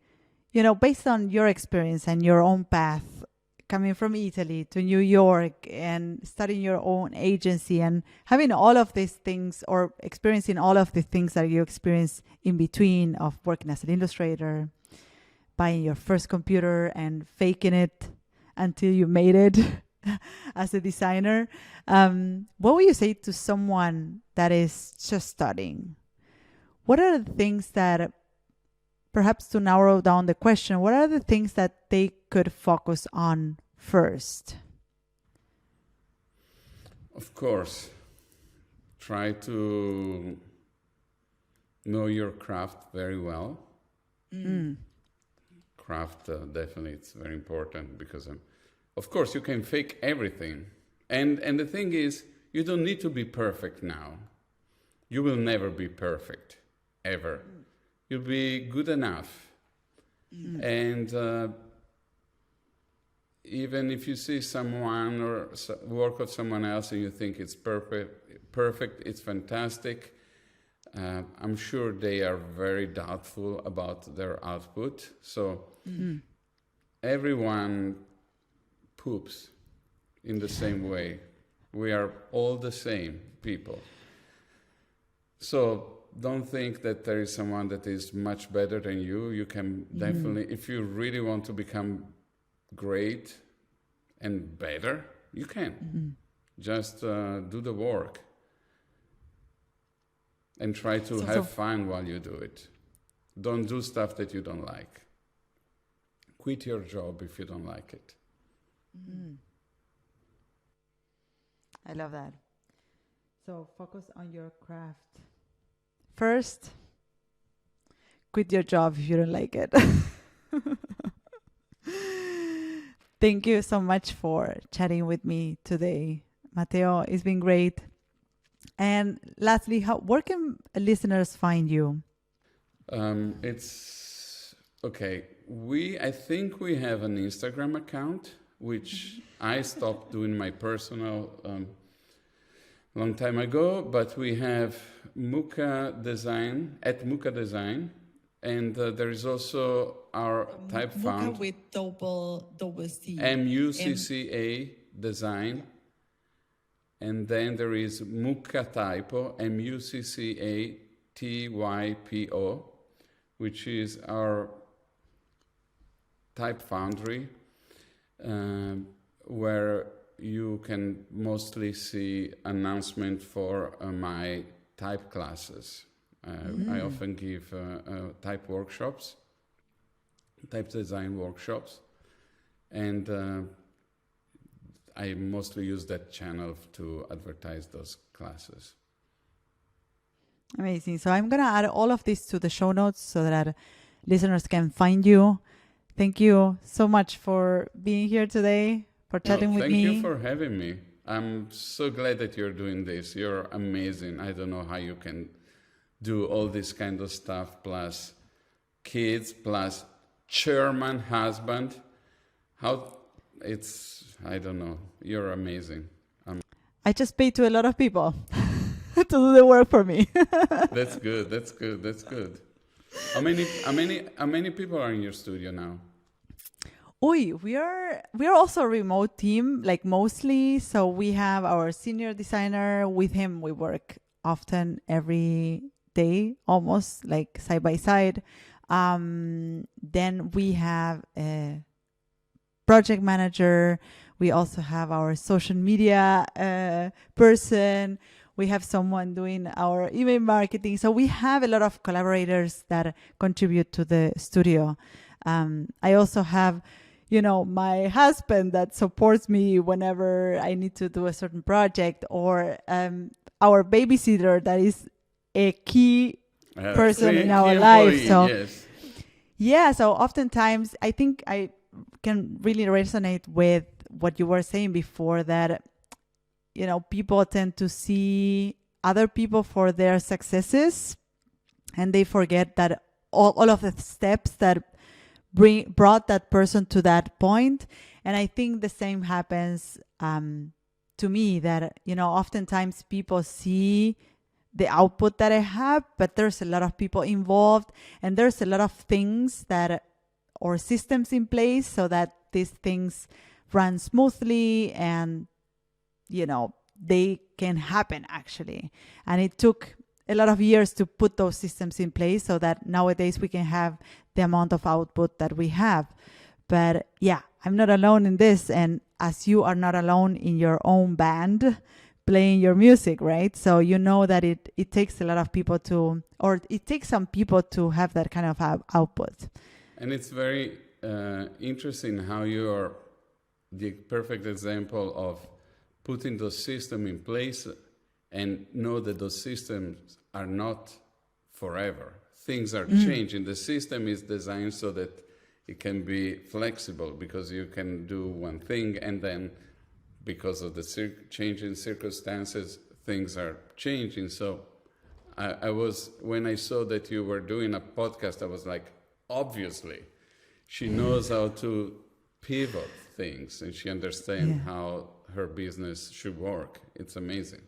based on your experience and your own path, coming from Italy to New York and starting your own agency and having all of these things, or experiencing all of the things that you experience in between, of working as an illustrator, buying your first computer and faking it until you made it as a designer. What would you say to someone that is just starting? What are the things that, perhaps to narrow down the question, what are the things that they could focus on first? Of course, try to know your craft very well. Craft, definitely, it's very important, because of course you can fake everything. And the thing is, you don't need to be perfect now. You will never be perfect, ever. You'll be good enough. And even if you see someone or work of someone else and you think it's perfect, it's fantastic, I'm sure they are very doubtful about their output. So everyone poops in the same way. We are all the same people. So don't think that there is someone that is much better than you. You can definitely, if you really want to become great and better, you can. Just do the work and try to have fun while you do it. Don't do stuff that you don't like. Quit your job if you don't like it. I love that. So focus on your craft first. Quit your job if you don't like it. Thank you so much for chatting with me today, Matteo. It's been great. And lastly, where can listeners find you? It's okay. I think we have an Instagram account, which I stopped doing my personal long time ago, but we have Muka Design, at Muka Design, and there is also our type Muka found, with double C. MUCCA Design, and then there is Muka Typo, MUCCA TYPO, which is our type foundry, where you can mostly see announcement for my type classes. I often give type workshops, type design workshops, and I mostly use that channel to advertise those classes. Amazing. So I'm going to add all of this to the show notes so that listeners can find you. Thank you so much for being here today, for chatting with me. Thank you for having me. I'm so glad that you're doing this. You're amazing. I don't know how you can do all this kind of stuff, plus kids, plus German husband. I don't know. You're amazing. I just pay to a lot of people to do the work for me. That's good. That's good. That's good. How many people are in your studio now? We are also a remote team, like mostly. So we have our senior designer. With him, we work often every day, almost like side by side. Then we have a project manager. We also have our social media person. We have someone doing our email marketing. So we have a lot of collaborators that contribute to the studio. I also have, my husband that supports me whenever I need to do a certain project, or our babysitter that is a key person in our life. So yes. Yeah, so oftentimes I think I can really resonate with what you were saying before, that people tend to see other people for their successes, and they forget that all of the steps that brought that person to that point. And I think the same happens to me, that oftentimes people see the output that I have, but there's a lot of people involved, and there's a lot of things or systems in place so that these things run smoothly and they can happen actually. And it took a lot of years to put those systems in place so that nowadays we can have the amount of output that we have. But yeah, I'm not alone in this, and as you are not alone in your own band playing your music, right? So that it takes a lot of people it takes some people to have that kind of output. And it's very interesting how you are the perfect example of putting those systems in place and know that those systems are not forever. Things are changing. The system is designed so that it can be flexible, because you can do one thing and then because of the changing circumstances, things are changing. So when I saw that you were doing a podcast, I was like, obviously, she knows how to pivot things and she understands how her business should work. It's amazing.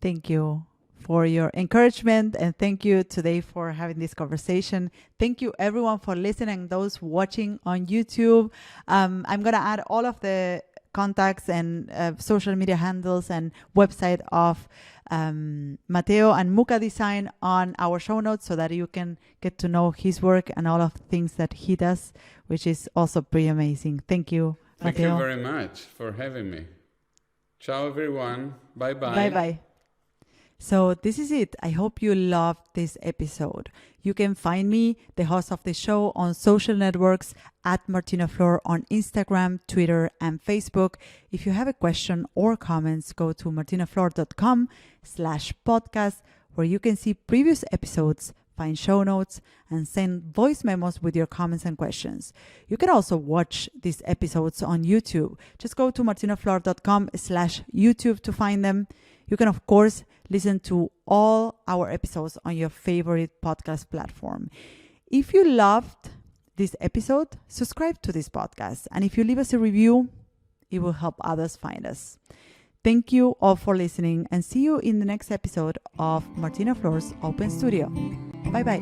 Thank you for your encouragement, and thank you today for having this conversation. Thank you everyone for listening, those watching on YouTube. I'm going to add all of the contacts and social media handles and website of Matteo and Muka Design on our show notes so that you can get to know his work and all of the things that he does, which is also pretty amazing. Thank you, Matteo. Thank you very much for having me. Ciao, everyone. Bye-bye. Bye-bye. So this is it. I hope you loved this episode. You can find me, the host of the show, on social networks at Martina Flor on Instagram, Twitter, and Facebook. If you have a question or comments, go to martinaflor.com/podcast, where you can see previous episodes, find show notes, and send voice memos with your comments and questions. You can also watch these episodes on YouTube. Just go to martinaflor.com/YouTube to find them. You can, of course, listen to all our episodes on your favorite podcast platform. If you loved this episode, subscribe to this podcast. And if you leave us a review, it will help others find us. Thank you all for listening, and see you in the next episode of Martina Flor's Open Studio. Bye bye.